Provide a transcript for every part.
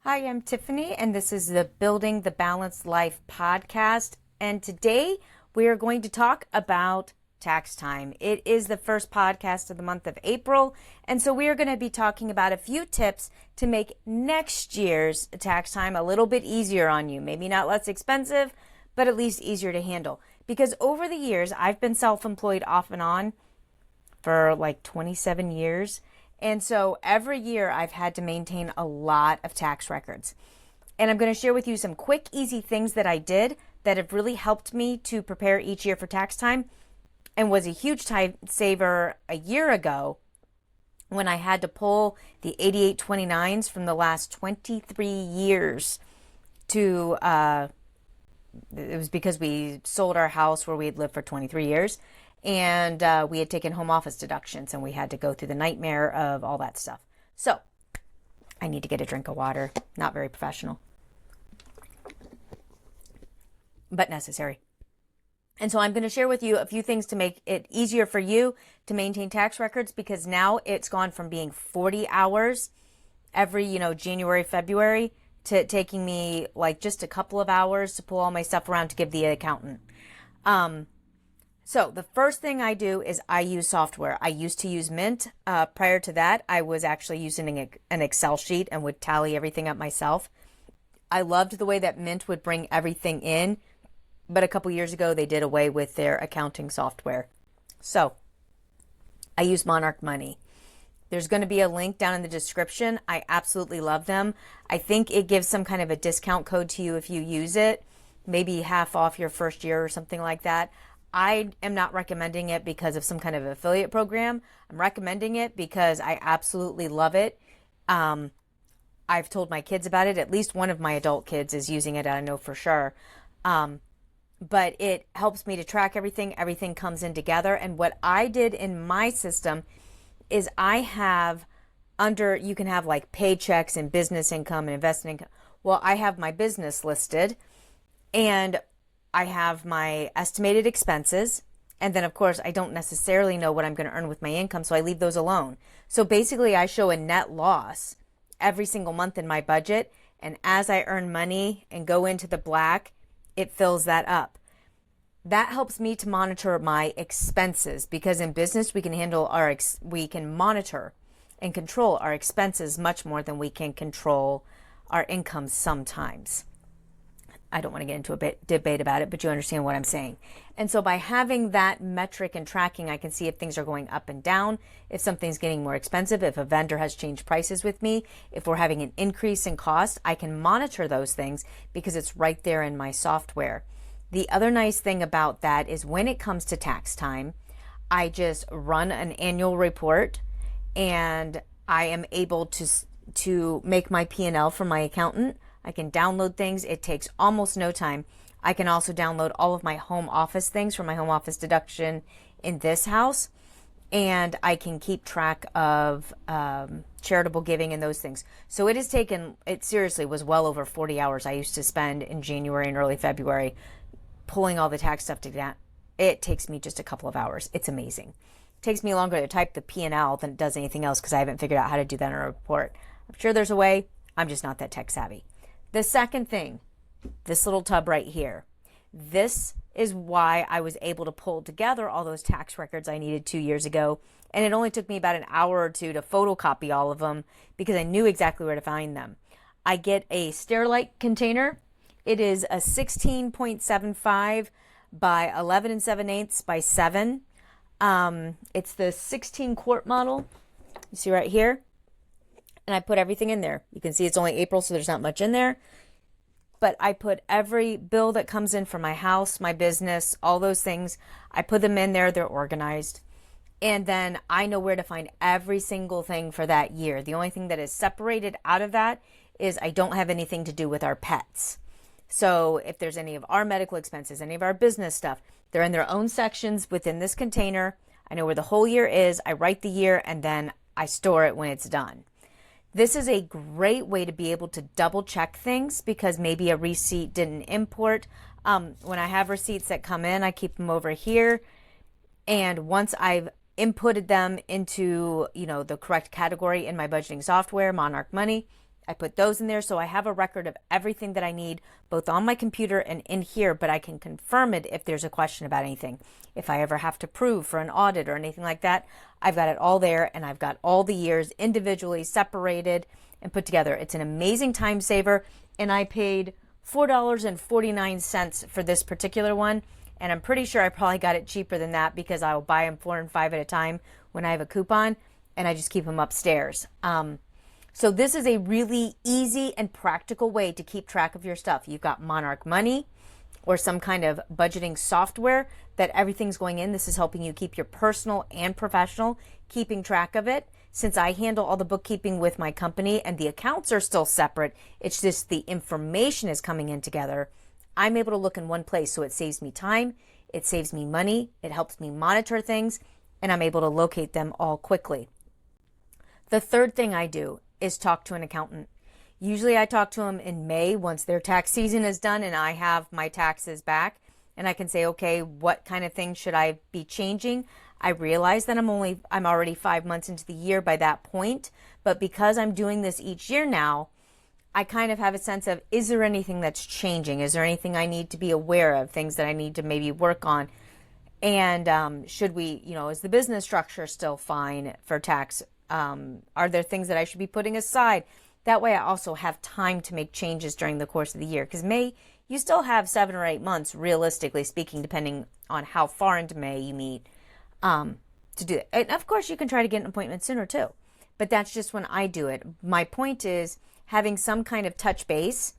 Hi, I'm Tiffany, and this is the Building the Balanced Life podcast. And today we are going to talk about tax time. It is the first podcast of the month of April, and so we are going to be talking about a few tips to make next year's tax time a little bit easier on you. Maybe not less expensive, but at least easier to handle. Because over the years, I've been self-employed off and on for like 27 years. And so every year I've had to maintain a lot of tax records. And I'm going to share with you some quick, easy things that I did that have really helped me to prepare each year for tax time and was a huge time saver a year ago when I had to pull the 8829s from the last 23 years to, it was because we sold our house where we had lived for 23 years. And we had taken home office deductions and we had to go through the nightmare of all that stuff. So I need to get a drink of water. Not very professional, but necessary. And so I'm going to share with you a few things to make it easier for you to maintain tax records, because now it's gone from being 40 hours every, January, February to taking me like just a couple of hours to pull all my stuff around to give the accountant. So the first thing I do is I use software. I used to use Mint. Prior to that, I was actually using an Excel sheet and would tally everything up myself. I loved the way that Mint would bring everything in, but a couple years ago, they did away with their accounting software. So I use Monarch Money. There's going to be a link down in the description. I absolutely love them. I think it gives some kind of a discount code to you if you use it, maybe half off your first year or something like that. I am not recommending it because of some kind of affiliate program. I'm recommending it because I absolutely love it. I've told my kids about it. At least one of my adult kids is using it, I know for sure. But it helps me to track everything. Everything comes in together. And what I did in my system is I have you can have like paychecks and business income and investment income. Well, I have my business listed, and I have my estimated expenses, and then of course I don't necessarily know what I'm going to earn with my income, so I leave those alone. So basically I show a net loss every single month in my budget, and as I earn money and go into the black, it fills that up. That helps me to monitor my expenses, because in business we can monitor and control our expenses much more than we can control our income sometimes. I don't want to get into a debate about it, but you understand what I'm saying. And so by having that metric and tracking, I can see if things are going up and down, if something's getting more expensive, if a vendor has changed prices with me, if we're having an increase in cost. I can monitor those things because it's right there in my software. The other nice thing about that is when it comes to tax time, I just run an annual report, and I am able to make my P&L for my accountant. I can download things. It takes almost no time. I can also download all of my home office things from my home office deduction in this house. And I can keep track of charitable giving and those things. So it seriously was well over 40 hours I used to spend in January and early February pulling all the tax stuff together. It takes me just a couple of hours. It's amazing. It takes me longer to type the P&L than it does anything else because I haven't figured out how to do that in a report. I'm sure there's a way. I'm just not that tech savvy. The second thing, this little tub right here, this is why I was able to pull together all those tax records I needed 2 years ago. And it only took me about an hour or two to photocopy all of them because I knew exactly where to find them. I get a Sterilite container. It is a 16.75 by 11 7/8 by 7. It's the 16 quart model. You see right here? And I put everything in there. You can see it's only April, so there's not much in there. But I put every bill that comes in for my house, my business, all those things. I put them in there. They're organized. And then I know where to find every single thing for that year. The only thing that is separated out of that is I don't have anything to do with our pets. So if there's any of our medical expenses, any of our business stuff, they're in their own sections within this container. I know where the whole year is. I write the year, and then I store it when it's done. This is a great way to be able to double check things because maybe a receipt didn't import. When I have receipts that come in, I keep them over here. And once I've inputted them into, the correct category in my budgeting software, Monarch Money, I put those in there, so I have a record of everything that I need, both on my computer and in here, but I can confirm it if there's a question about anything. If I ever have to prove for an audit or anything like that, I've got it all there, and I've got all the years individually separated and put together. It's an amazing time saver, and I paid $4.49 for this particular one, and I'm pretty sure I probably got it cheaper than that because I will buy them 4 and 5 at a time when I have a coupon, and I just keep them upstairs. So this is a really easy and practical way to keep track of your stuff. You've got Monarch Money or some kind of budgeting software that everything's going in. This is helping you keep your personal and professional, keeping track of it. Since I handle all the bookkeeping with my company and the accounts are still separate, it's just the information is coming in together. I'm able to look in one place, so it saves me time, it saves me money, it helps me monitor things, and I'm able to locate them all quickly. The third thing I do is talk to an accountant. Usually I talk to them in May once their tax season is done and I have my taxes back, and I can say, okay, what kind of things should I be changing? I realize that I'm already 5 months into the year by that point, but because I'm doing this each year now, I kind of have a sense of, is there anything that's changing? Is there anything I need to be aware of, things that I need to maybe work on? And should we, is the business structure still fine for tax? Are there things that I should be putting aside? That way I also have time to make changes during the course of the year. Because May, you still have 7 or 8 months, realistically speaking, depending on how far into May you meet, to do it. And of course, you can try to get an appointment sooner too. But that's just when I do it. My point is having some kind of touch base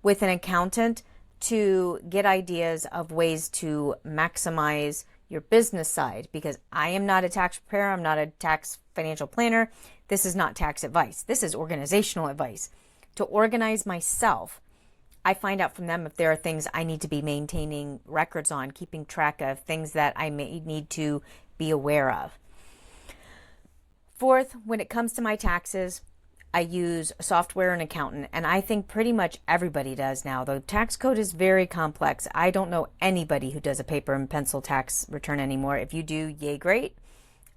with an accountant to get ideas of ways to maximize your business side, because I am not a tax preparer. I'm not a tax financial planner. This is not tax advice. This is organizational advice. To organize myself, I find out from them if there are things I need to be maintaining records on, keeping track of, things that I may need to be aware of. Fourth, when it comes to my taxes, I use software and accountant, and I think pretty much everybody does now. The tax code is very complex. I don't know anybody who does a paper and pencil tax return anymore. If you do, yay, great.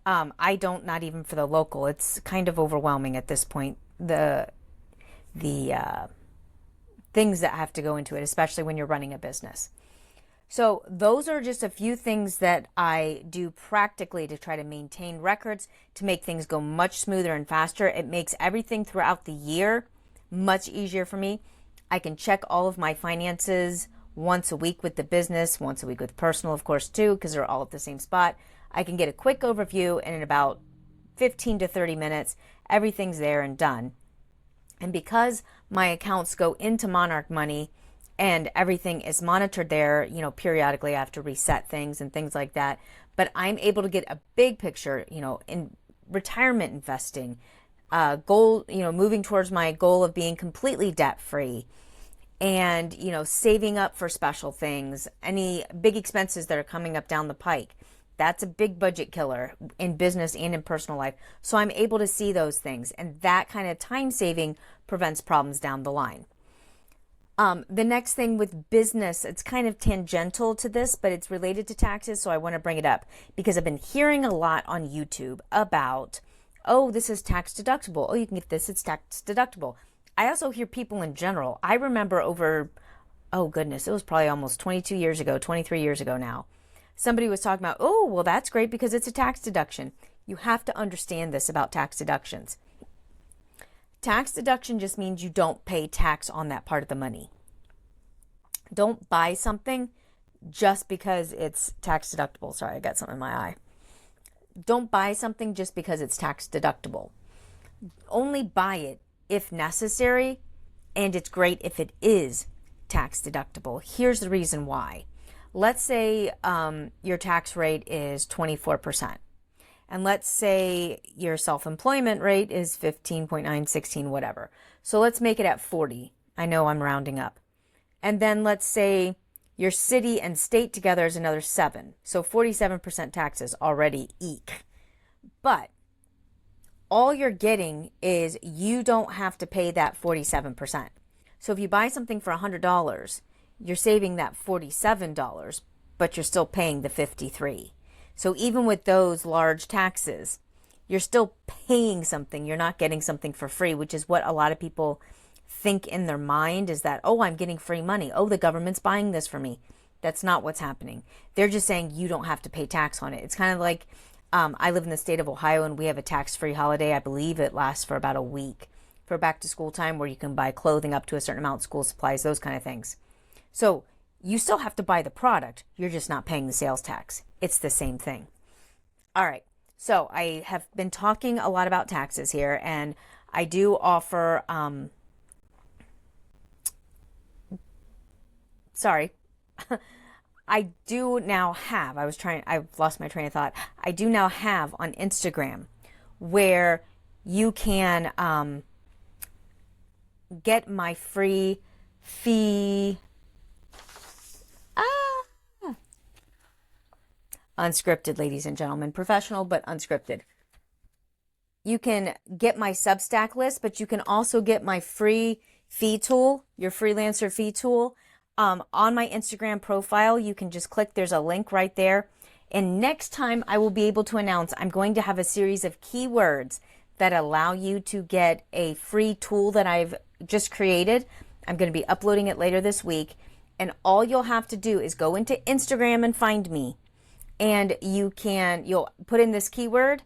I don't, not even for the local. It's kind of overwhelming at this point, the things that have to go into it, especially when you're running a business. So those are just a few things that I do practically to try to maintain records, to make things go much smoother and faster. It makes everything throughout the year much easier for me. I can check all of my finances once a week with the business, once a week with personal, of course, too, because they're all at the same spot. I can get a quick overview, and in about 15 to 30 minutes, everything's there and done. And because my accounts go into Monarch Money, and everything is monitored there, periodically I have to reset things and things like that. But I'm able to get a big picture, in retirement investing, goal, moving towards my goal of being completely debt free, and, saving up for special things, any big expenses that are coming up down the pike. That's a big budget killer in business and in personal life. So I'm able to see those things, and that kind of time saving prevents problems down the line. The next thing with business, it's kind of tangential to this, but it's related to taxes, so I want to bring it up because I've been hearing a lot on YouTube about, oh, this is tax deductible. Oh, you can get this, it's tax deductible. I also hear people in general. I remember over, oh goodness, it was probably almost 22 years ago, 23 years ago now. Somebody was talking about, oh, well, that's great because it's a tax deduction. You have to understand this about tax deductions. Tax deduction just means you don't pay tax on that part of the money. Don't buy something just because it's tax deductible. Sorry, I got something in my eye. Don't buy something just because it's tax deductible. Only buy it if necessary, and it's great if it is tax deductible. Here's the reason why. Let's say your tax rate is 24%. And let's say your self-employment rate is 15.9, 16, whatever. So let's make it at 40. I know I'm rounding up. And then let's say your city and state together is another 7. So 47% taxes already, eek. But all you're getting is you don't have to pay that 47%. So if you buy something for $100, you're saving that $47, but you're still paying the $53. So even with those large taxes, you're still paying something. You're not getting something for free, which is what a lot of people think in their mind is that, oh, I'm getting free money. Oh, the government's buying this for me. That's not what's happening. They're just saying you don't have to pay tax on it. It's kind of like I live in the state of Ohio and we have a tax-free holiday. I believe it lasts for about a week for back to school time, where you can buy clothing up to a certain amount, school supplies, those kind of things. So you still have to buy the product. You're just not paying the sales tax. It's the same thing. All right. So I have been talking a lot about taxes here, and I do offer, sorry, I do now have, I've lost my train of thought. I do now have on Instagram where you can get my free fee, unscripted, ladies and gentlemen, professional, but unscripted. You can get my Substack list, but you can also get my free fee tool, your freelancer fee tool. On my Instagram profile, you can just click, there's a link right there. And next time I will be able to announce, I'm going to have a series of keywords that allow you to get a free tool that I've just created. I'm going to be uploading it later this week. And all you'll have to do is go into Instagram and find me. And you'll put in this keyword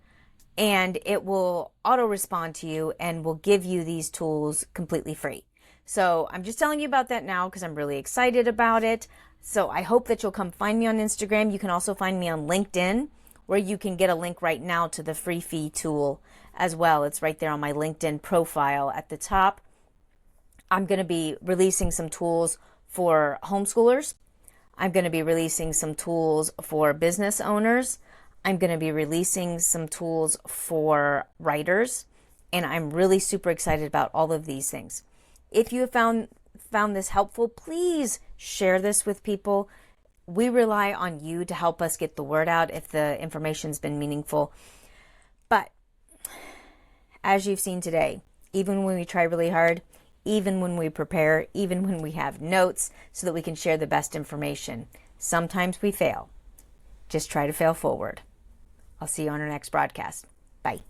and it will auto respond to you and will give you these tools completely free. So I'm just telling you about that now because I'm really excited about it. So I hope that you'll come find me on Instagram. You can also find me on LinkedIn, where you can get a link right now to the free fee tool as well. It's right there on my LinkedIn profile at the top. I'm going to be releasing some tools for homeschoolers. I'm going to be releasing some tools for business owners. I'm going to be releasing some tools for writers. And I'm really super excited about all of these things. If you have found this helpful, please share this with people. We rely on you to help us get the word out if the information's been meaningful. But as you've seen today, even when we try really hard, even when we prepare, even when we have notes so that we can share the best information, sometimes we fail. Just try to fail forward. I'll see you on our next broadcast. Bye.